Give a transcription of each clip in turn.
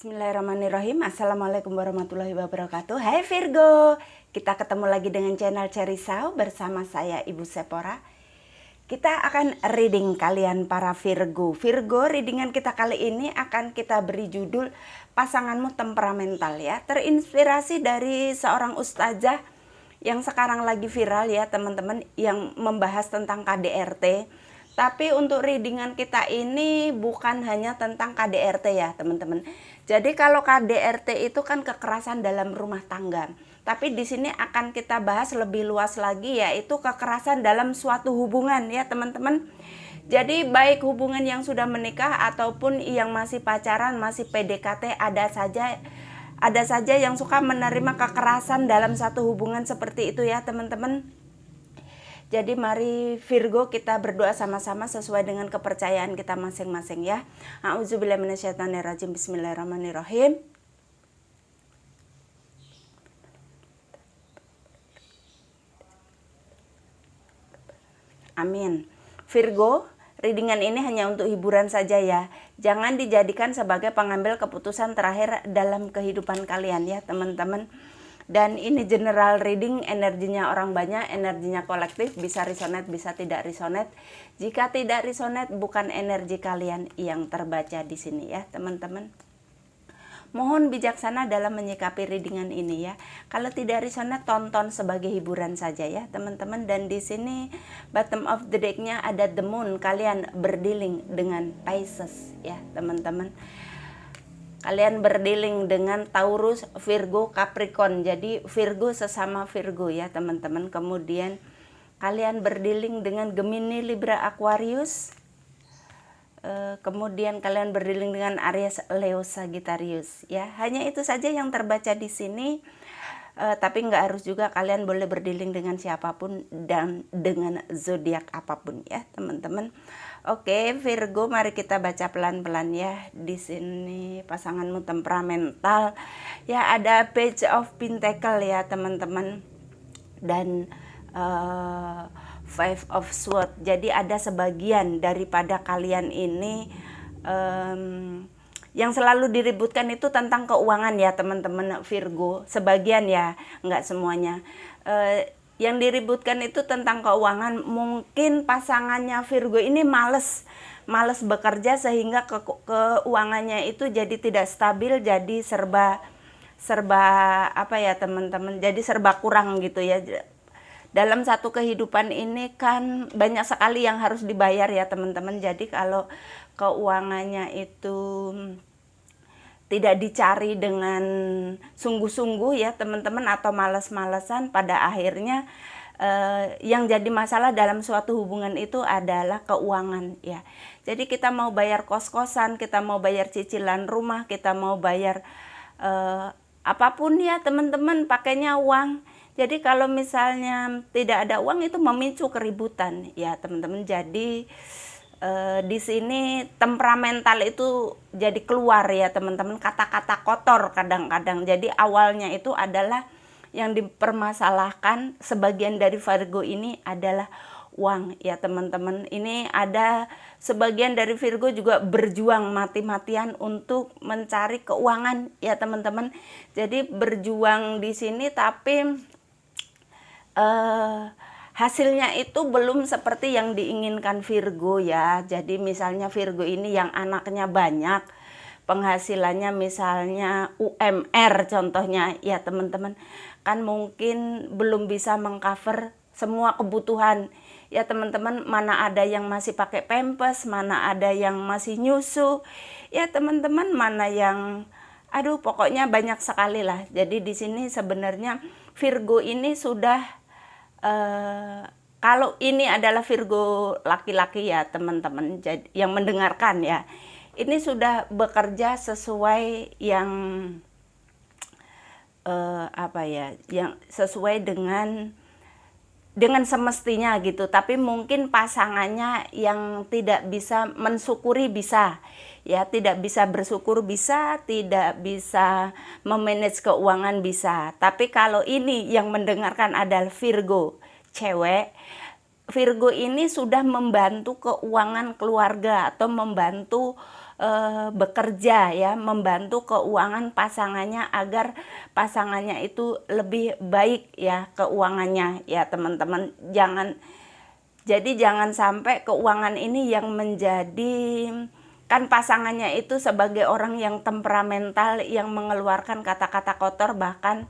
Bismillahirrahmanirrahim. Assalamualaikum warahmatullahi wabarakatuh. Hai Virgo, kita ketemu lagi dengan channel Cerisau bersama saya Ibu Sepora. Kita akan reading kalian para Virgo. Virgo, readingan kita kali ini akan kita beri judul pasanganmu temperamental ya. Terinspirasi dari seorang ustazah yang sekarang lagi viral ya teman-teman, yang membahas tentang KDRT. Tapi untuk readingan kita ini bukan hanya tentang KDRT ya teman-teman. Jadi kalau KDRT itu kan kekerasan dalam rumah tangga. Tapi di sini akan kita bahas lebih luas lagi, yaitu kekerasan dalam suatu hubungan ya teman-teman. Jadi baik hubungan yang sudah menikah ataupun yang masih pacaran, masih PDKT, ada saja yang suka menerima kekerasan dalam satu hubungan seperti itu ya teman-teman. Jadi mari Virgo kita berdoa sama-sama sesuai dengan kepercayaan kita masing-masing ya. A'udzubillahi minasyaitonirrajim. Bismillahirrahmanirrahim. Amin. Virgo, readingan ini hanya untuk hiburan saja ya. Jangan dijadikan sebagai pengambil keputusan terakhir dalam kehidupan kalian ya teman-teman. Dan ini general reading, energinya orang banyak, energinya kolektif, bisa resonate, bisa tidak resonate. Jika tidak resonate, bukan energi kalian yang terbaca di sini ya teman-teman. Mohon bijaksana dalam menyikapi readingan ini ya. Kalau tidak resonate, tonton sebagai hiburan saja ya teman-teman. Dan di sini bottom of the deck-nya ada the moon, kalian berdealing dengan Pisces ya teman-teman. Kalian berdealing dengan Taurus, Virgo, Capricorn. Jadi Virgo sesama Virgo ya teman-teman. Kemudian kalian berdealing dengan Gemini, Libra, Aquarius. Kemudian kalian berdealing dengan Aries, Leo, Sagittarius. Ya, hanya itu saja yang terbaca di sini. Tapi nggak harus juga, kalian boleh berdealing dengan siapapun dan dengan zodiak apapun ya teman-teman. Oke Virgo, mari kita baca pelan-pelan ya. Di sini pasanganmu temperamental ya, ada Page of Pentacle ya teman-teman, dan Five of Swords. Jadi ada sebagian daripada kalian ini yang selalu diributkan itu tentang keuangan ya teman-teman Virgo. Sebagian ya, nggak semuanya. Yang diributkan itu tentang keuangan. Mungkin pasangannya Virgo ini males bekerja sehingga keuangannya itu jadi tidak stabil, jadi serba apa ya teman-teman, jadi serba kurang gitu ya. Dalam satu kehidupan ini kan banyak sekali yang harus dibayar ya teman-teman. Jadi kalau keuangannya itu tidak dicari dengan sungguh-sungguh ya teman-teman, atau malas-malasan, pada akhirnya yang jadi masalah dalam suatu hubungan itu adalah keuangan ya. Jadi kita mau bayar kos-kosan, kita mau bayar cicilan rumah, kita mau bayar apapun ya teman-teman, pakainya uang. Jadi kalau misalnya tidak ada uang itu memicu keributan ya teman-teman. Jadi di sini temperamental itu jadi keluar ya teman-teman, kata-kata kotor kadang-kadang. Jadi awalnya itu adalah yang dipermasalahkan sebagian dari Virgo ini adalah uang ya teman-teman. Ini ada sebagian dari Virgo juga berjuang mati-matian untuk mencari keuangan ya teman-teman. Jadi berjuang di sini tapi hasilnya itu belum seperti yang diinginkan Virgo ya. Jadi misalnya Virgo ini yang anaknya banyak, penghasilannya misalnya UMR contohnya ya teman-teman, kan mungkin belum bisa mengcover semua kebutuhan ya teman-teman. Mana ada yang masih pakai pampers, mana ada yang masih nyusu ya teman-teman, mana yang pokoknya banyak sekali lah. Jadi di sini sebenarnya Virgo ini sudah kalau ini adalah Virgo laki-laki ya teman-teman, yang mendengarkan ya, ini sudah bekerja sesuai yang yang sesuai dengan semestinya gitu. Tapi mungkin pasangannya yang tidak bisa mensyukuri, bisa ya, tidak bisa bersyukur, bisa tidak bisa memanage keuangan, bisa. Tapi kalau ini yang mendengarkan adalah Virgo cewek, Virgo ini sudah membantu keuangan keluarga atau membantu bekerja ya, membantu keuangan pasangannya agar pasangannya itu lebih baik ya keuangannya ya teman-teman. Jangan sampai keuangan ini yang menjadi, kan pasangannya itu sebagai orang yang temperamental, yang mengeluarkan kata-kata kotor, bahkan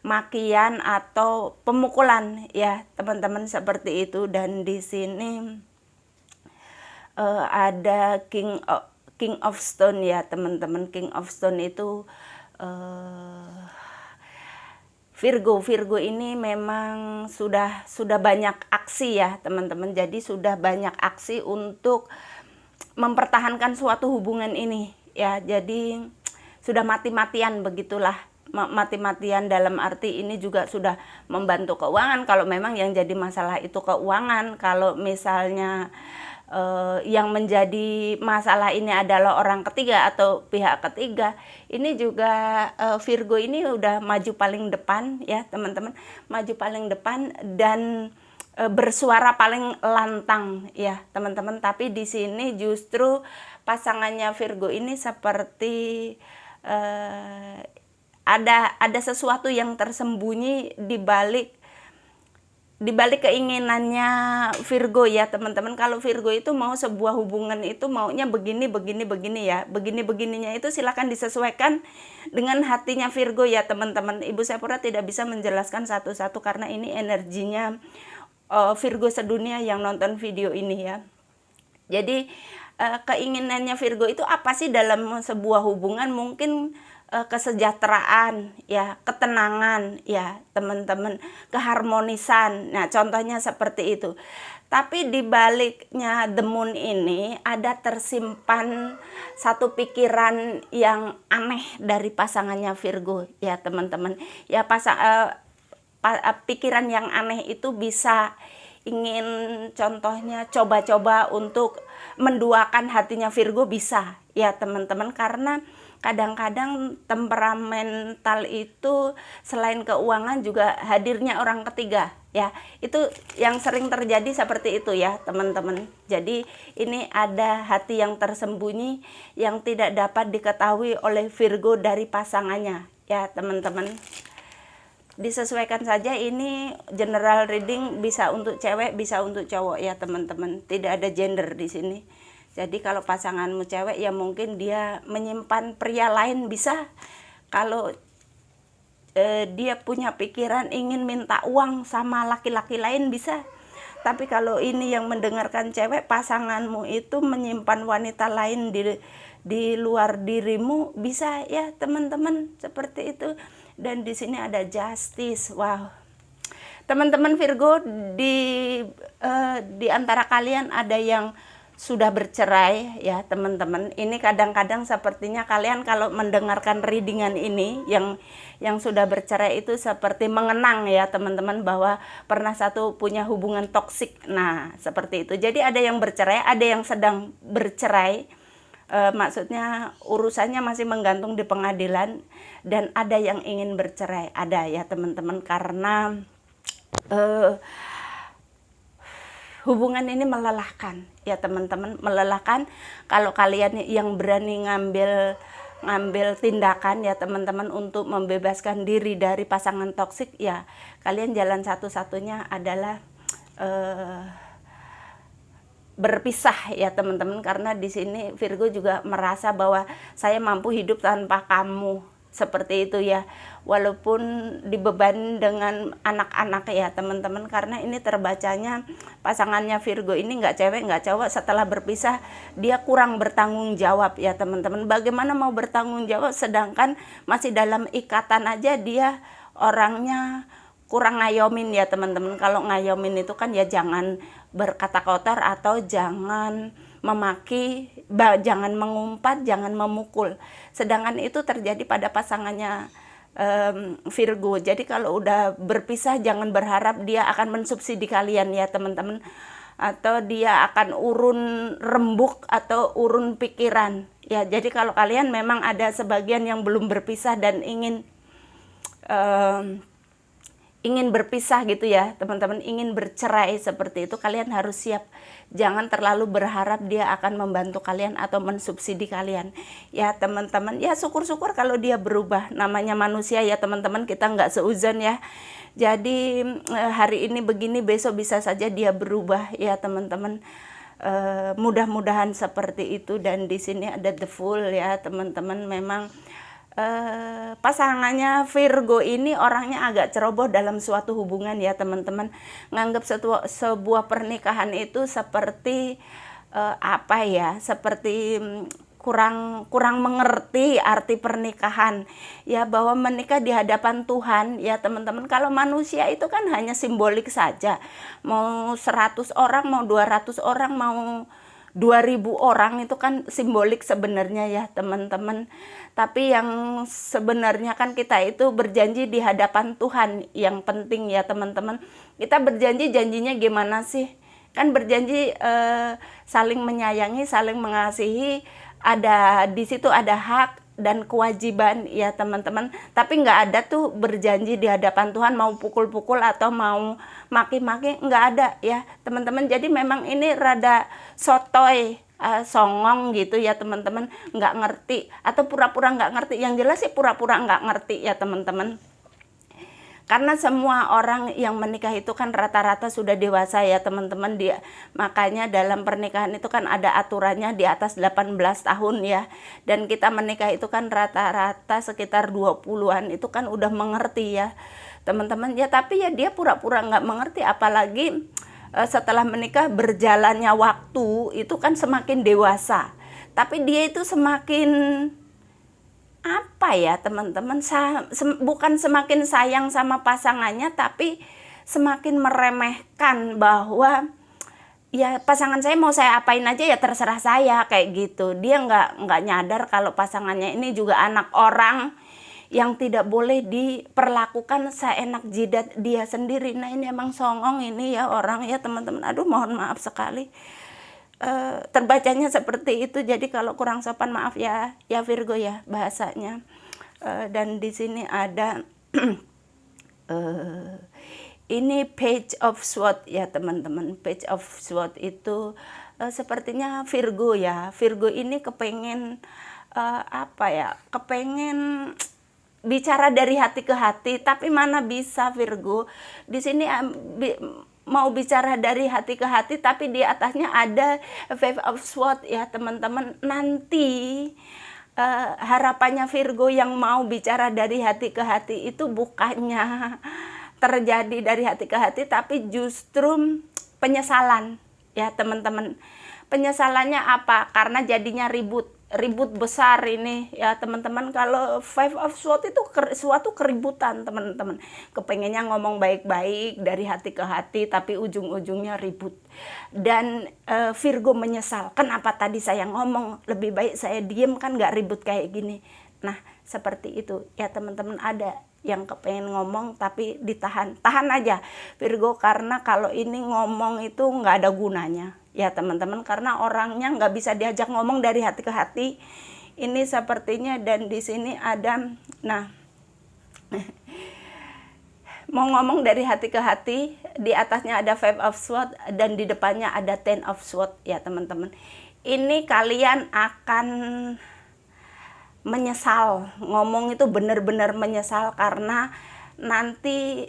makian atau pemukulan ya teman-teman, seperti itu. Dan di sini ada King of Stone ya teman-teman. King of Stone itu Virgo ini memang sudah banyak aksi ya teman-teman. Jadi sudah banyak aksi untuk mempertahankan suatu hubungan ini ya. Jadi sudah mati-matian begitulah. Mati-matian dalam arti ini juga sudah membantu keuangan kalau memang yang jadi masalah itu keuangan. Kalau misalnya yang menjadi masalah ini adalah orang ketiga atau pihak ketiga, ini juga Virgo ini udah maju paling depan ya teman-teman, maju paling depan dan bersuara paling lantang ya teman-teman. Tapi di sini justru pasangannya Virgo ini seperti ada sesuatu yang tersembunyi di balik keinginannya Virgo ya teman-teman. Kalau Virgo itu mau sebuah hubungan itu maunya begini ya. Begininya itu silakan disesuaikan dengan hatinya Virgo ya teman-teman. Ibu Sephora tidak bisa menjelaskan satu-satu karena ini energinya Virgo sedunia yang nonton video ini ya. Jadi keinginannya Virgo itu apa sih dalam sebuah hubungan? Mungkin kesejahteraan ya, ketenangan ya teman-teman, keharmonisan. Nah contohnya seperti itu. Tapi di baliknya The Moon ini ada tersimpan satu pikiran yang aneh dari pasangannya Virgo ya teman-teman. Ya pikiran yang aneh itu bisa ingin contohnya coba-coba untuk menduakan hatinya Virgo, bisa ya teman-teman. Karena kadang-kadang temperamental itu selain keuangan juga hadirnya orang ketiga ya. Itu yang sering terjadi seperti itu ya teman-teman. Jadi ini ada hati yang tersembunyi yang tidak dapat diketahui oleh Virgo dari pasangannya ya teman-teman. Disesuaikan saja, ini general reading, bisa untuk cewek bisa untuk cowok ya teman-teman. Tidak ada gender di sini. Jadi kalau pasanganmu cewek ya mungkin dia menyimpan pria lain bisa. Kalau dia punya pikiran ingin minta uang sama laki-laki lain bisa. Tapi kalau ini yang mendengarkan cewek, pasanganmu itu menyimpan wanita lain di luar dirimu, bisa ya teman-teman, seperti itu. Dan di sini ada Justice. Wow. Teman-teman Virgo, di antara kalian ada yang sudah bercerai ya teman-teman. Ini kadang-kadang sepertinya kalian kalau mendengarkan readingan ini yang sudah bercerai itu seperti mengenang ya teman-teman, bahwa pernah punya hubungan toksik. Nah seperti itu. Jadi ada yang bercerai, ada yang sedang bercerai. Maksudnya urusannya masih menggantung di pengadilan, dan ada yang ingin bercerai, ada ya teman-teman. Karena hubungan ini melelahkan ya teman-teman, melelahkan. Kalau kalian yang berani ngambil tindakan ya teman-teman untuk membebaskan diri dari pasangan toksik, ya kalian jalan satu-satunya adalah berpisah ya teman-teman. Karena di sini Virgo juga merasa bahwa saya mampu hidup tanpa kamu, seperti itu ya, walaupun dibebani dengan anak-anak ya teman-teman. Karena ini terbacanya pasangannya Virgo ini nggak cewek nggak cowok, setelah berpisah dia kurang bertanggung jawab ya teman-teman. Bagaimana mau bertanggung jawab sedangkan masih dalam ikatan aja dia orangnya kurang ngayomin ya teman-teman. Kalau ngayomin itu kan ya jangan berkata kotor atau jangan memaki, jangan mengumpat, jangan memukul. Sedangkan itu terjadi pada pasangannya Virgo. Jadi kalau udah berpisah jangan berharap dia akan mensubsidi kalian ya teman-teman, atau dia akan urun rembuk atau urun pikiran ya. Jadi kalau kalian memang ada sebagian yang belum berpisah dan ingin ingin berpisah gitu ya teman-teman, ingin bercerai seperti itu, kalian harus siap. Jangan terlalu berharap dia akan membantu kalian atau mensubsidi kalian ya teman-teman. Ya syukur-syukur kalau dia berubah, namanya manusia ya teman-teman, kita nggak seuzon ya. Jadi hari ini begini, besok bisa saja dia berubah ya teman-teman. Mudah-mudahan seperti itu. Dan di sini ada the Fool ya teman-teman. Memang pasangannya Virgo ini orangnya agak ceroboh dalam suatu hubungan ya teman-teman. Nganggap sebuah pernikahan itu seperti apa ya, seperti kurang mengerti arti pernikahan ya, bahwa menikah di hadapan Tuhan ya teman-teman. Kalau manusia itu kan hanya simbolik saja, mau 100 orang, mau 200 orang, mau 2000 orang, itu kan simbolik sebenarnya ya teman-teman. Tapi yang sebenarnya kan kita itu berjanji di hadapan Tuhan yang penting ya teman-teman. Kita berjanji, janjinya gimana sih? Kan berjanji saling menyayangi, saling mengasihi, ada di situ ada hak dan kewajiban ya teman-teman. Tapi nggak ada tuh berjanji di hadapan Tuhan mau pukul-pukul atau mau maki-maki, nggak ada ya teman-teman. Jadi memang ini rada sotoy, songong gitu ya teman-teman, nggak ngerti atau pura-pura nggak ngerti. Yang jelas sih pura-pura nggak ngerti ya teman-teman. Karena semua orang yang menikah itu kan rata-rata sudah dewasa ya teman-teman. Makanya dalam pernikahan itu kan ada aturannya di atas 18 tahun ya. Dan kita menikah itu kan rata-rata sekitar 20-an, itu kan udah mengerti ya teman-teman. Ya tapi ya dia pura-pura nggak mengerti, apalagi setelah menikah berjalannya waktu itu kan semakin dewasa. Tapi dia itu semakin apa ya teman-teman, bukan semakin sayang sama pasangannya, tapi semakin meremehkan bahwa ya pasangan saya mau saya apain aja ya terserah saya, kayak gitu. Dia nggak nyadar kalau pasangannya ini juga anak orang yang tidak boleh diperlakukan seenak jidat dia sendiri. Nah ini emang songong ini ya orang ya teman-teman. Aduh mohon maaf sekali. Terbacanya seperti itu. Jadi kalau kurang sopan maaf ya Virgo ya bahasanya. Dan di sini ada ini Page of Swords ya teman-teman. Page of Swords itu sepertinya Virgo ya. Virgo ini kepengen apa ya? Kepengen bicara dari hati ke hati, tapi mana bisa Virgo. Di sini mau bicara dari hati ke hati, tapi di atasnya ada Five of Swords ya teman-teman. Nanti harapannya Virgo yang mau bicara dari hati ke hati itu bukannya terjadi dari hati ke hati, tapi justru penyesalan ya teman-teman. Penyesalannya apa? Karena jadinya ribut besar ini ya teman-teman. Kalau Five of Swords itu suatu keributan teman-teman. Kepengennya ngomong baik-baik dari hati ke hati, tapi ujung-ujungnya ribut. Dan Virgo menyesal, kenapa tadi saya ngomong, lebih baik saya diem, kan nggak ribut kayak gini. Nah seperti itu ya teman-teman. Ada yang kepengen ngomong tapi ditahan, tahan aja Virgo, karena kalau ini ngomong itu nggak ada gunanya ya teman-teman, karena orangnya nggak bisa diajak ngomong dari hati ke hati ini sepertinya. Dan di sini ada, nah mau ngomong dari hati ke hati, di atasnya ada Five of Swords dan di depannya ada Ten of Swords ya teman-teman. Ini kalian akan menyesal, ngomong itu benar-benar menyesal, karena nanti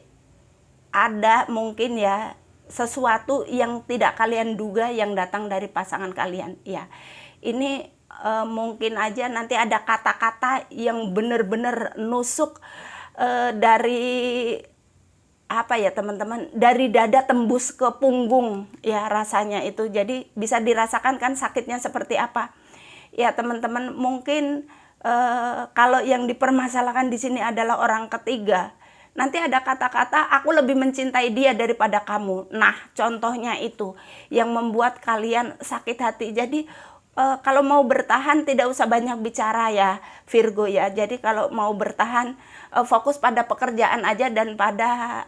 ada mungkin ya sesuatu yang tidak kalian duga yang datang dari pasangan kalian ya. Ini mungkin aja nanti ada kata-kata yang benar-benar nusuk dari apa ya teman-teman, dari dada tembus ke punggung ya rasanya itu. Jadi bisa dirasakan kan sakitnya seperti apa ya teman-teman. Mungkin kalau yang dipermasalahkan di sini adalah orang ketiga, nanti ada kata-kata aku lebih mencintai dia daripada kamu. Nah contohnya itu yang membuat kalian sakit hati. Jadi kalau mau bertahan tidak usah banyak bicara ya Virgo ya. Jadi kalau mau bertahan fokus pada pekerjaan aja dan pada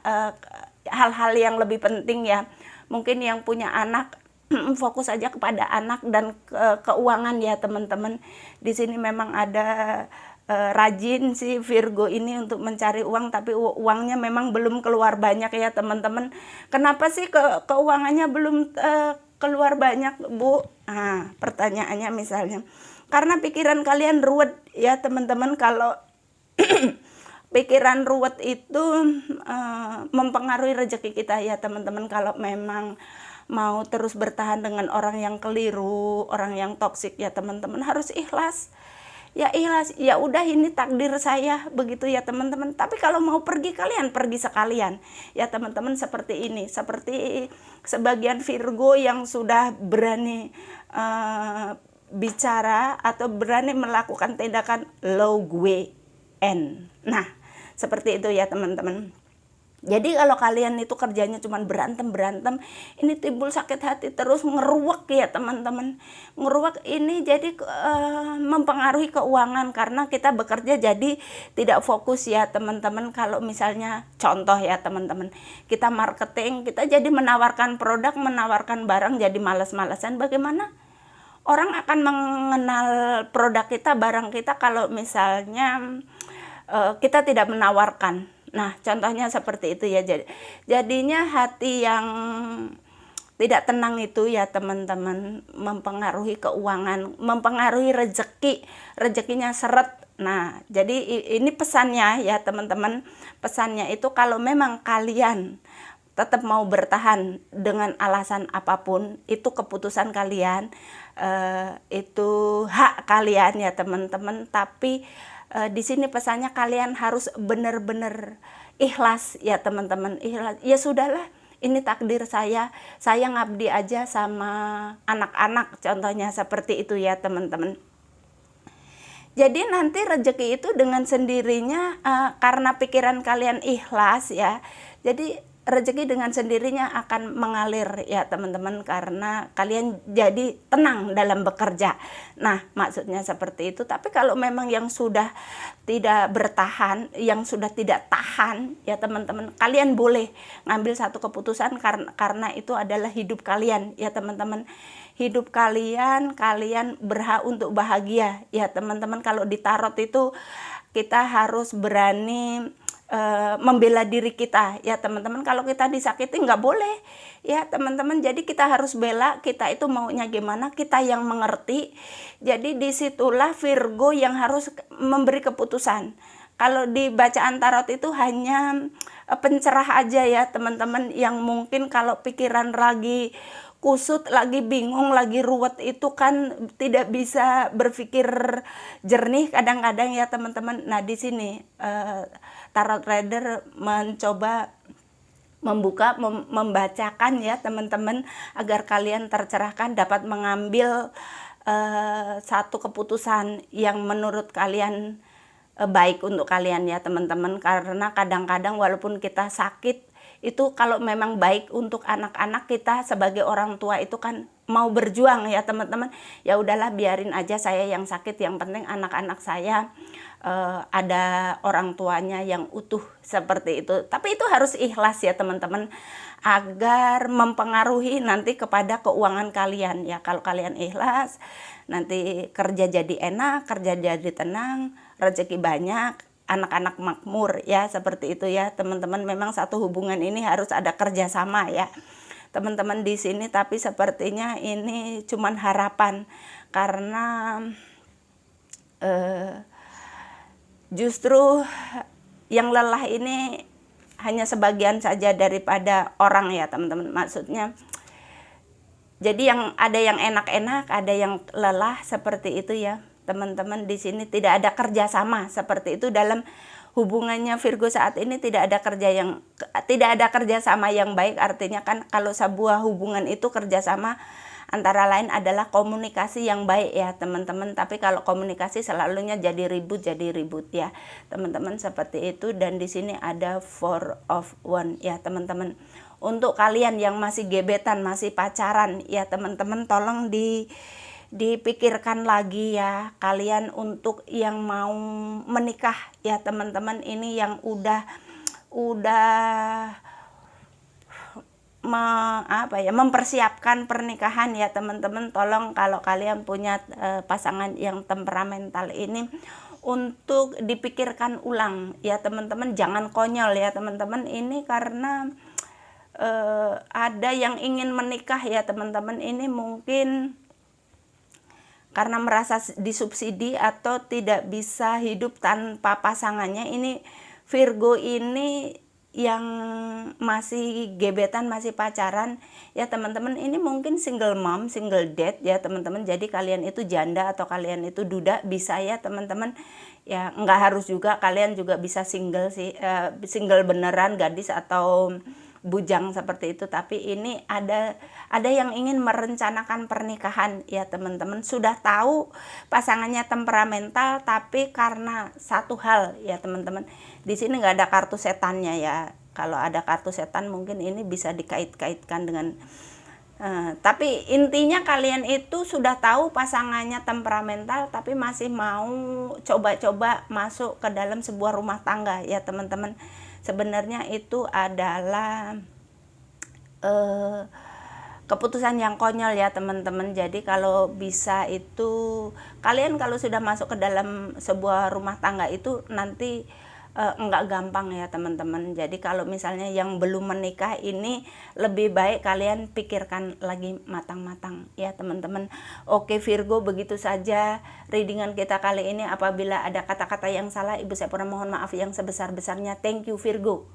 hal-hal yang lebih penting ya. Mungkin yang punya anak fokus aja kepada anak dan keuangan ya teman-teman. Di sini memang ada rajin si Virgo ini untuk mencari uang, tapi uangnya memang belum keluar banyak ya teman-teman. Kenapa sih keuangannya belum keluar banyak, Bu? Nah, pertanyaannya misalnya, karena pikiran kalian ruwet ya teman-teman. Kalau pikiran ruwet itu mempengaruhi rezeki kita ya teman-teman. Kalau memang mau terus bertahan dengan orang yang keliru, orang yang toksik ya teman-teman, harus ikhlas. Ya ikhlas, ya udah ini takdir saya begitu ya teman-teman. Tapi kalau mau pergi, kalian pergi sekalian ya teman-teman. Seperti ini, seperti sebagian Virgo yang sudah berani bicara atau berani melakukan tindakan lo gue en. Nah, seperti itu ya teman-teman. Jadi kalau kalian itu kerjanya cuma berantem, ini timbul sakit hati terus, ngeruwek ya teman-teman. Ngeruwek ini jadi mempengaruhi keuangan, karena kita bekerja jadi tidak fokus ya teman-teman. Kalau misalnya contoh ya teman-teman, kita marketing, kita jadi menawarkan produk, menawarkan barang jadi malas-malasan. Bagaimana orang akan mengenal produk kita, barang kita, kalau misalnya kita tidak menawarkan? Nah, contohnya seperti itu ya. Jadinya hati yang tidak tenang itu ya teman-teman mempengaruhi keuangan, mempengaruhi rezekinya seret. Nah, jadi ini pesannya ya teman-teman. Pesannya itu kalau memang kalian tetap mau bertahan dengan alasan apapun, itu keputusan kalian, itu hak kalian ya teman-teman. Tapi di sini pesannya kalian harus benar-benar ikhlas ya teman-teman. Ikhlas. Ya sudahlah, ini takdir saya ngabdi aja sama anak-anak, contohnya seperti itu ya teman-teman. Jadi nanti rezeki itu dengan sendirinya, karena pikiran kalian ikhlas ya, jadi rezeki dengan sendirinya akan mengalir ya teman-teman, karena kalian jadi tenang dalam bekerja. Nah, maksudnya seperti itu. Tapi kalau memang yang sudah tidak bertahan, yang sudah tidak tahan ya teman-teman, kalian boleh ngambil satu keputusan, karena itu adalah hidup kalian ya teman-teman. Hidup kalian berhak untuk bahagia ya teman-teman. Kalau di tarot itu kita harus berani membela diri kita ya teman-teman. Kalau kita disakiti nggak boleh ya teman-teman. Jadi kita harus bela, kita itu maunya gimana, kita yang mengerti. Jadi disitulah Virgo yang harus memberi keputusan. Kalau di bacaan tarot itu hanya pencerah aja ya teman-teman, yang mungkin kalau pikiran lagi kusut, lagi bingung, lagi ruwet, itu kan tidak bisa berpikir jernih kadang-kadang ya teman-teman. Nah, di sini tarot reader mencoba membacakan ya teman-teman, agar kalian tercerahkan, dapat mengambil satu keputusan yang menurut kalian baik untuk kalian ya teman-teman. Karena kadang-kadang walaupun kita sakit, itu kalau memang baik untuk anak-anak kita sebagai orang tua, itu kan mau berjuang ya teman-teman. Ya udahlah, biarin aja saya yang sakit, yang penting anak-anak saya ada orang tuanya yang utuh, seperti itu. Tapi itu harus ikhlas ya teman-teman, agar mempengaruhi nanti kepada keuangan kalian ya. Kalau kalian ikhlas, nanti kerja jadi enak, kerja jadi tenang, rezeki banyak, anak-anak makmur ya, seperti itu ya teman-teman. Memang satu hubungan ini harus ada kerjasama ya teman-teman di sini. Tapi sepertinya ini cuman harapan, karena justru yang lelah ini hanya sebagian saja daripada orang ya teman-teman. Maksudnya jadi ada yang enak-enak, ada yang lelah, seperti itu ya teman-teman. Di sini tidak ada kerjasama, seperti itu dalam hubungannya Virgo saat ini. Tidak ada kerjasama yang baik. Artinya kan kalau sebuah hubungan itu kerjasama antara lain adalah komunikasi yang baik ya teman-teman. Tapi kalau komunikasi selalunya jadi ribut ya teman-teman, seperti itu. Dan di sini ada Four of Wands ya teman-teman. Untuk kalian yang masih gebetan, masih pacaran ya teman-teman, tolong dipikirkan lagi ya kalian untuk yang mau menikah ya teman-teman. Ini yang udah mempersiapkan pernikahan ya teman-teman. Tolong kalau kalian punya pasangan yang temperamental ini, untuk dipikirkan ulang ya teman-teman, jangan konyol ya teman-teman. Ini karena ada yang ingin menikah ya teman-teman, ini mungkin karena merasa disubsidi atau tidak bisa hidup tanpa pasangannya. Ini Virgo ini yang masih gebetan, masih pacaran ya teman-teman, ini mungkin single mom, single dad ya teman-teman. Jadi kalian itu janda atau kalian itu duda, bisa ya teman-teman. Ya nggak harus juga, kalian juga bisa single sih, single beneran, gadis atau bujang seperti itu. Tapi ini ada yang ingin merencanakan pernikahan ya teman-teman. Sudah tahu pasangannya temperamental, tapi karena satu hal ya teman-teman, di sini nggak ada kartu setannya ya. Kalau ada kartu setan mungkin ini bisa dikait-kaitkan dengan tapi intinya kalian itu sudah tahu pasangannya temperamental, tapi masih mau coba-coba masuk ke dalam sebuah rumah tangga ya teman-teman. Sebenarnya itu adalah keputusan yang konyol ya teman-teman. Jadi kalau bisa itu kalian kalau sudah masuk ke dalam sebuah rumah tangga itu nanti enggak gampang ya teman-teman. Jadi kalau misalnya yang belum menikah ini lebih baik kalian pikirkan lagi matang-matang ya teman-teman. Oke Virgo, begitu saja readingan kita kali ini. Apabila ada kata-kata yang salah, Ibu Sepora mohon maaf yang sebesar-besarnya. Thank you Virgo.